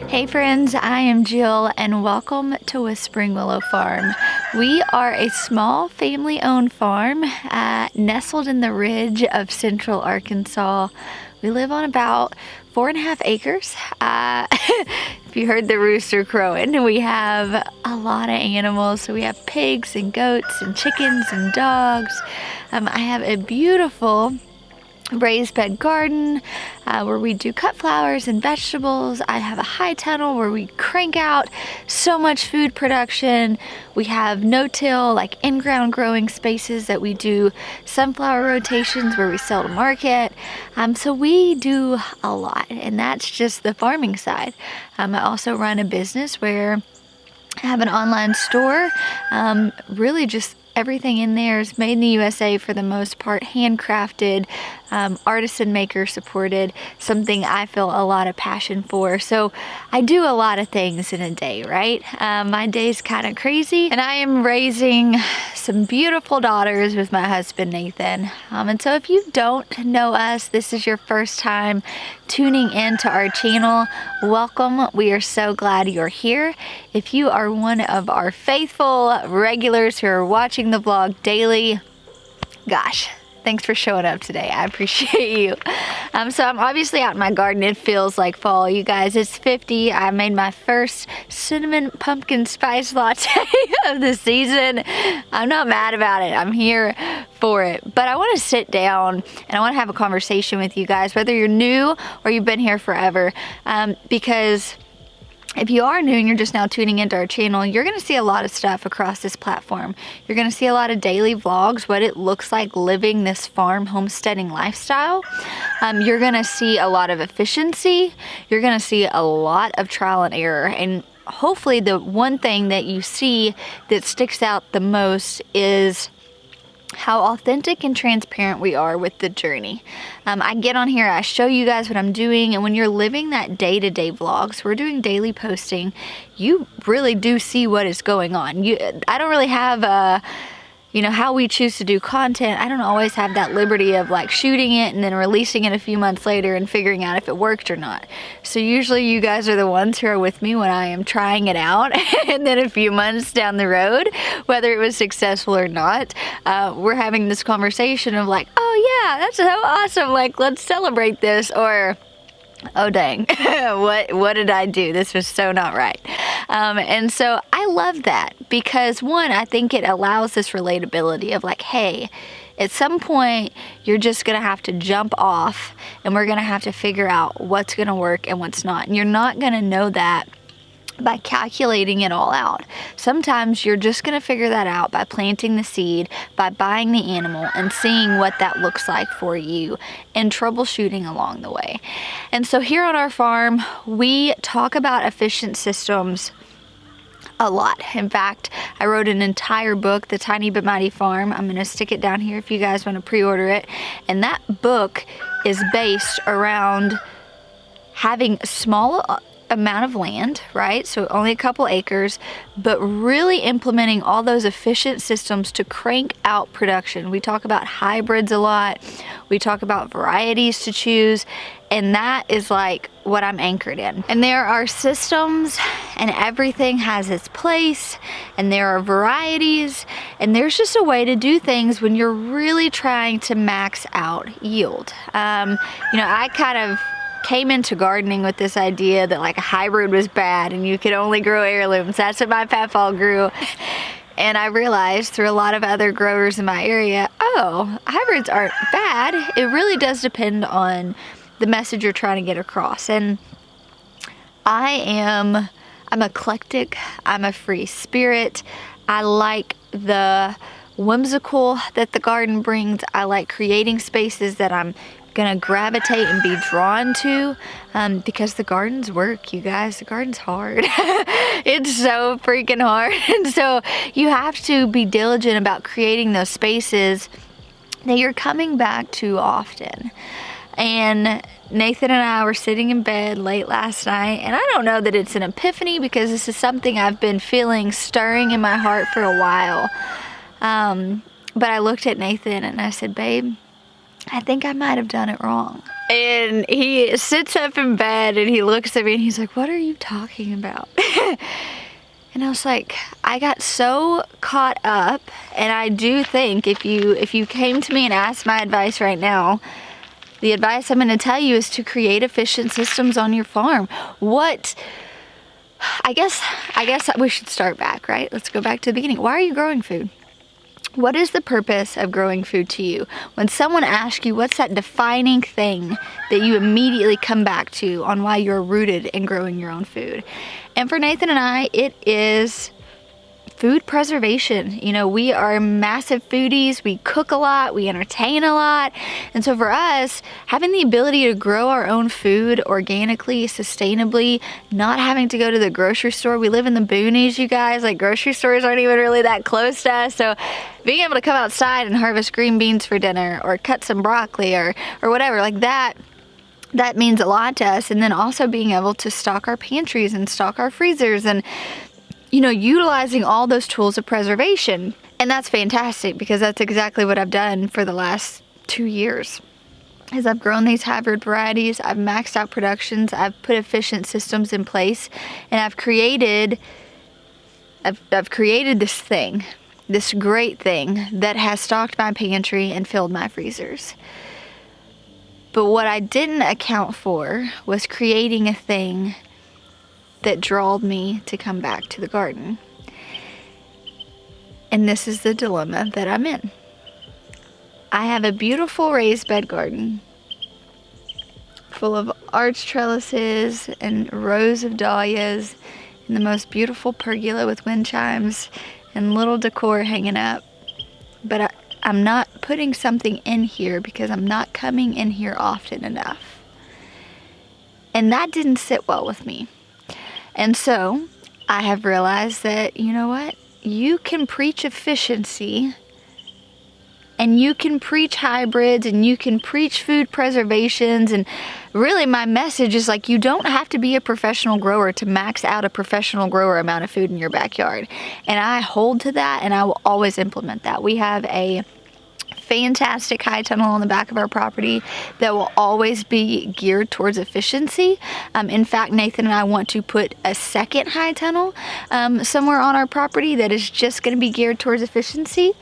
Hey friends, I am Jill and welcome to Whispering Willow Farm. We are a small family-owned farm nestled in the ridge of central Arkansas. We live on about 4.5 acres. If you heard the rooster crowing, we have a lot of animals. So we have pigs and goats and chickens and dogs. I have a beautiful raised bed garden where we do cut flowers and vegetables. I have a high tunnel where we crank out so much food production. We have no-till, like in-ground growing spaces that we do sunflower rotations where we sell to market. So we do a lot, and that's just the farming side. I also run a business where I have an online store. Really just everything in there is made in the USA for the most part, handcrafted, artisan maker supported, something I feel a lot of passion for. So I do a lot of things in a day, right? My day's kind of crazy, and I am raising some beautiful daughters with my husband, Nathan. And so if you don't know us, this is your first time tuning into our channel, welcome. We are so glad you're here. If you are one of our faithful regulars who are watching the vlog daily, gosh, thanks for showing up today. I appreciate you. So I'm obviously out in my garden. It feels like fall, you guys. It's 50. I made my first cinnamon pumpkin spice latte of the season. I'm not mad about it. I'm here for it. But I want to sit down and I want to have a conversation with you guys, whether you're new or you've been here forever, because if you are new and you're just now tuning into our channel, you're going to see a lot of stuff across this platform. You're going to see a lot of daily vlogs, what it looks like living this farm homesteading lifestyle. You're going to see a lot of efficiency. You're going to see a lot of trial and error. And hopefully the one thing that you see that sticks out the most is how authentic and transparent we are with the journey. I get on here, I show you guys what I'm doing, and when you're living that day-to-day vlogs, we're doing daily posting, you really do see what is going on. I don't really have how we choose to do content. I don't always have that liberty of like shooting it and then releasing it a few months later and figuring out if it worked or not. So usually you guys are the ones who are with me when I am trying it out and then a few months down the road, whether it was successful or not, we're having this conversation of like, oh yeah, that's so awesome, like let's celebrate this, or oh dang, what did I do? This was so not right. And so I love that because one, I think it allows this relatability of like, hey, at some point you're just gonna have to jump off and we're gonna have to figure out what's gonna work and what's not. And you're not gonna know that by calculating it all out. Sometimes you're just going to figure that out by planting the seed, by buying the animal and seeing what that looks like for you and troubleshooting along the way. And so here on our farm, we talk about efficient systems a lot. In fact, I wrote an entire book, The Tiny But Mighty Farm. I'm going to stick it down here if you guys want to pre-order it. And that book is based around having small amount of land, right? So only a couple acres, but really implementing all those efficient systems to crank out production. We talk about hybrids a lot. We talk about varieties to choose, and that is like what I'm anchored in. And there are systems, and everything has its place, and there are varieties, and there's just a way to do things when you're really trying to max out yield. You know, I kind of came into gardening with this idea that like a hybrid was bad and you could only grow heirlooms. That's what my papaw grew. And I realized through a lot of other growers in my area, oh, hybrids aren't bad. It really does depend on the message you're trying to get across. And I'm eclectic. I'm a free spirit. I like the whimsical that the garden brings. I like creating spaces that I'm gonna gravitate and be drawn to, because the garden's work, you guys. The garden's hard. It's so freaking hard. And so you have to be diligent about creating those spaces that you're coming back to often. And Nathan and I were sitting in bed late last night, and I don't know that it's an epiphany because this is something I've been feeling stirring in my heart for a while. But I looked at Nathan and I said, babe, I think I might have done it wrong. And he sits up in bed and he looks at me and he's like, what are you talking about? And I was like, I got so caught up, and I do think if you came to me and asked my advice right now, the advice I'm going to tell you is to create efficient systems on your farm. I guess we should start back, right? Let's go back to the beginning. Why are you growing food? What is the purpose of growing food to you? When someone asks you, what's that defining thing that you immediately come back to on why you're rooted in growing your own food? And for Nathan and I, it is food preservation. You know, we are massive foodies. We cook a lot. We entertain a lot. And so for us, having the ability to grow our own food organically, sustainably, not having to go to the grocery store. We live in the boonies, you guys. Like, grocery stores aren't even really that close to us. So being able to come outside and harvest green beans for dinner, or cut some broccoli, or whatever, like that means a lot to us. And then also being able to stock our pantries and stock our freezers, and you know, utilizing all those tools of preservation. And that's fantastic, because that's exactly what I've done for the last 2 years. As I've grown these hybrid varieties, I've maxed out productions, I've put efficient systems in place, and I've created this thing, this great thing that has stocked my pantry and filled my freezers. But what I didn't account for was creating a thing that drawed me to come back to the garden. And this is the dilemma that I'm in. I have a beautiful raised bed garden full of arch trellises and rows of dahlias and the most beautiful pergola with wind chimes and little decor hanging up. But I'm not putting something in here because I'm not coming in here often enough. And that didn't sit well with me. And so I have realized that, you know what? You can preach efficiency, and you can preach hybrids, and you can preach food preservations. And really my message is like, you don't have to be a professional grower to max out a professional grower amount of food in your backyard. And I hold to that, and I will always implement that. We have a fantastic high tunnel on the back of our property that will always be geared towards efficiency. In fact, Nathan and I want to put a second high tunnel somewhere on our property that is just going to be geared towards efficiency.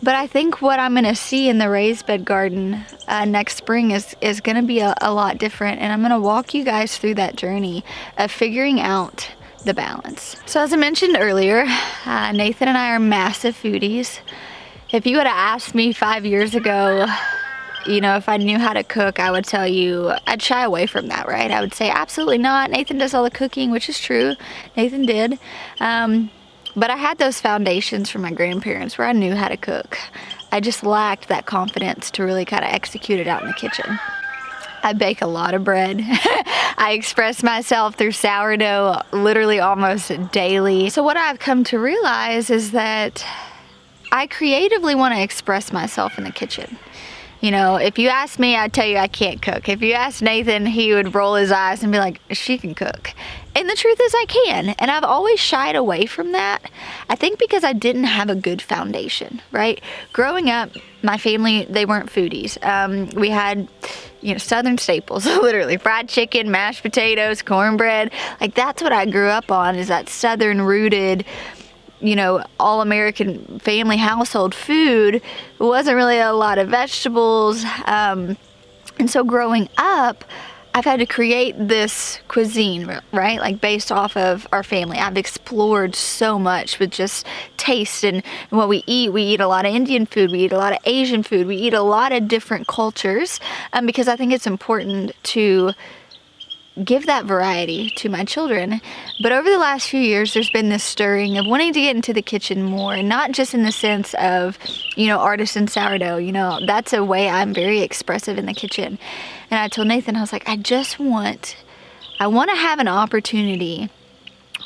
But I think what I'm going to see in the raised bed garden next spring is going to be a lot different, and I'm going to walk you guys through that journey of figuring out the balance. So as I mentioned earlier, Nathan and I are massive foodies. If you would have asked me 5 years ago, you know, if I knew how to cook, I would tell you, I'd shy away from that, right? I would say, absolutely not. Nathan does all the cooking, which is true. Nathan did. But I had those foundations from my grandparents where I knew how to cook. I just lacked that confidence to really kind of execute it out in the kitchen. I bake a lot of bread. I express myself through sourdough literally almost daily. So what I've come to realize is that I creatively want to express myself in the kitchen. You know, if you ask me, I'd tell you I can't cook. If you ask Nathan, he would roll his eyes and be like, she can cook. And the truth is I can. And I've always shied away from that. I think because I didn't have a good foundation, right? Growing up, my family, they weren't foodies. We had, you know, Southern staples, literally fried chicken, mashed potatoes, cornbread. Like that's what I grew up on, is that Southern rooted, you know, all-American family household food. It wasn't really a lot of vegetables. And so growing up, I've had to create this cuisine, right? Like based off of our family. I've explored so much with just taste and what we eat. We eat a lot of Indian food. We eat a lot of Asian food. We eat a lot of different cultures because I think it's important to give that variety to my children. But over the last few years, there's been this stirring of wanting to get into the kitchen more, not just in the sense of, you know, artisan sourdough. You know, that's a way I'm very expressive in the kitchen. And I told Nathan, I was like, I want to have an opportunity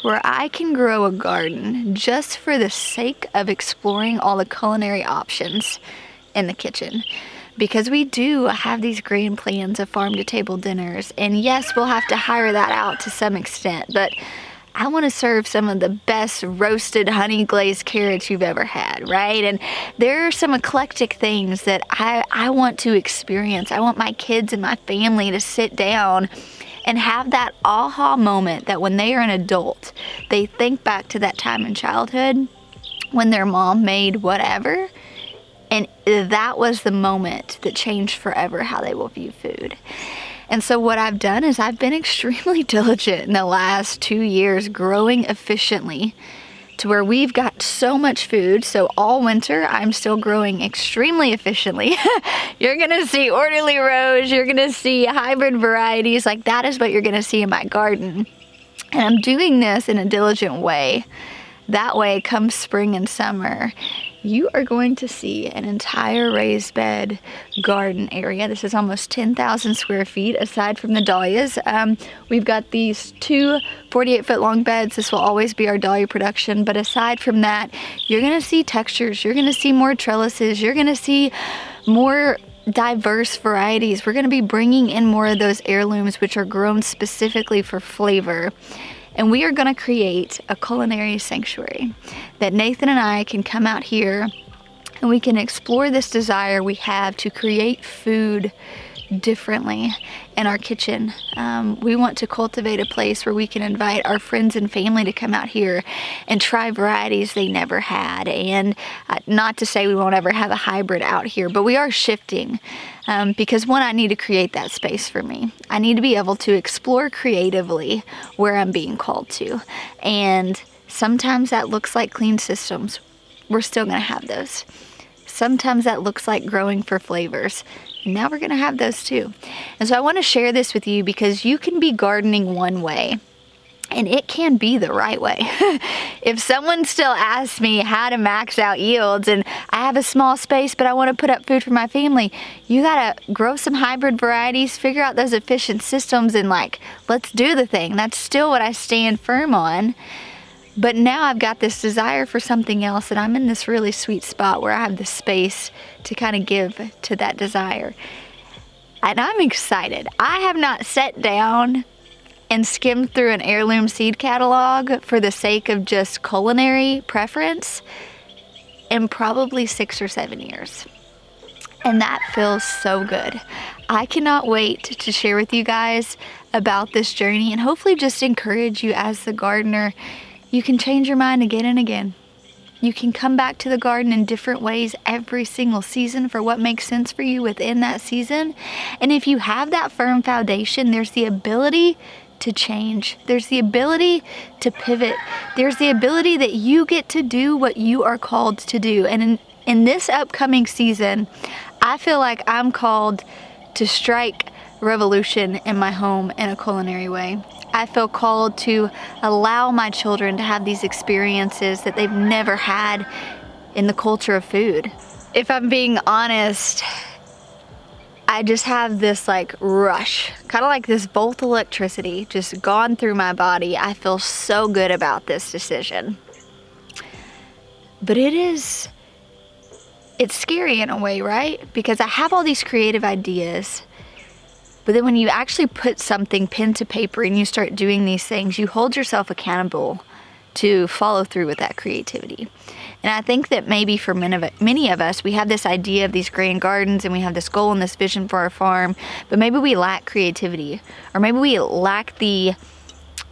where I can grow a garden just for the sake of exploring all the culinary options in the kitchen. Because we do have these grand plans of farm-to-table dinners. And yes, we'll have to hire that out to some extent. But I want to serve some of the best roasted honey glazed carrots you've ever had, right? And there are some eclectic things that I want to experience. I want my kids and my family to sit down and have that aha moment that when they are an adult, they think back to that time in childhood when their mom made whatever. And that was the moment that changed forever how they will view food. And so what I've done is I've been extremely diligent in the last 2 years growing efficiently to where we've got so much food. So all winter, I'm still growing extremely efficiently. You're going to see orderly rows. You're going to see hybrid varieties. Like that is what you're going to see in my garden. And I'm doing this in a diligent way. That way, come spring and summer, you are going to see an entire raised bed garden area. This is almost 10,000 square feet aside from the dahlias. We've got these 2 48-foot long beds. This will always be our dahlia production. But aside from that, you're going to see textures. You're going to see more trellises. You're going to see more diverse varieties. We're going to be bringing in more of those heirlooms, which are grown specifically for flavor. And we are going to create a culinary sanctuary that Nathan and I can come out here and we can explore this desire we have to create food differently in our kitchen. We want to cultivate a place where we can invite our friends and family to come out here and try varieties they never had. And not to say we won't ever have a hybrid out here, but we are shifting because one, I need to create that space for me. I need to be able to explore creatively where I'm being called to. And sometimes that looks like clean systems. We're still going to have those. Sometimes that looks like growing for flavors. And now we're going to have those too. And so I want to share this with you because you can be gardening one way and it can be the right way. If someone still asks me how to max out yields and I have a small space but I want to put up food for my family, you got to grow some hybrid varieties, figure out those efficient systems and like, let's do the thing. That's still what I stand firm on. But now I've got this desire for something else and I'm in this really sweet spot where I have the space to kind of give to that desire. And I'm excited. I have not sat down and skimmed through an heirloom seed catalog for the sake of just culinary preference in probably 6 or 7 years. And that feels so good. I cannot wait to share with you guys about this journey and hopefully just encourage you as the gardener. You can change your mind again and again. You can come back to the garden in different ways every single season for what makes sense for you within that season. And if you have that firm foundation, there's the ability to change. There's the ability to pivot. There's the ability that you get to do what you are called to do. And in this upcoming season, I feel like I'm called to strike revolution in my home in a culinary way. I feel called to allow my children to have these experiences that they've never had in the culture of food. If I'm being honest, I just have this like rush, kind of like this bolt of electricity just gone through my body. I feel so good about this decision. But it is it's scary in a way, right? Because I have all these creative ideas, but then when you actually put something pen to paper and you start doing these things, you hold yourself accountable to follow through with that creativity. And I think that maybe for many of us, we have this idea of these grand gardens and we have this goal and this vision for our farm, but maybe we lack creativity, or maybe we lack the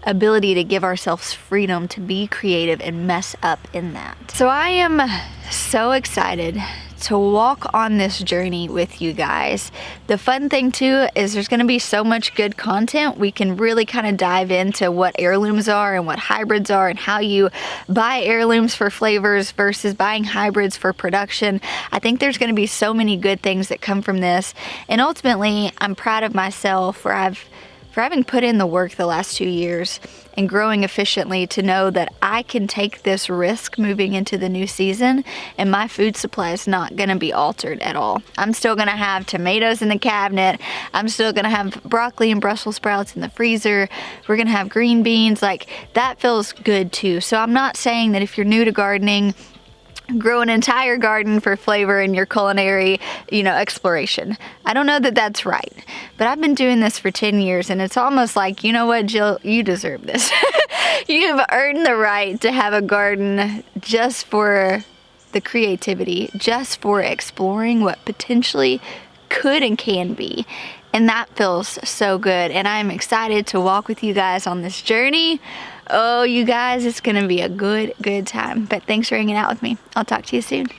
ability to give ourselves freedom to be creative and mess up in that. So I am so excited to walk on this journey with you guys. The fun thing too is there's going to be so much good content. We can really kind of dive into what heirlooms are and what hybrids are and how you buy heirlooms for flavors versus buying hybrids for production. I think there's going to be so many good things that come from this, and ultimately I'm proud of myself for having put in the work the last 2 years and growing efficiently to know that I can take this risk moving into the new season and my food supply is not gonna be altered at all. I'm still gonna have tomatoes in the cabinet. I'm still gonna have broccoli and Brussels sprouts in the freezer. We're gonna have green beans. Like, that feels good too. So I'm not saying that if you're new to gardening, grow an entire garden for flavor in your culinary, exploration. I don't know that that's right, but I've been doing this for 10 years and it's almost like, you know what, Jill, you deserve this. You've earned the right to have a garden just for the creativity, just for exploring what potentially could and can be. And that feels so good. And I'm excited to walk with you guys on this journey. Oh, you guys, it's gonna be a good time. But thanks for hanging out with me. I'll talk to you soon.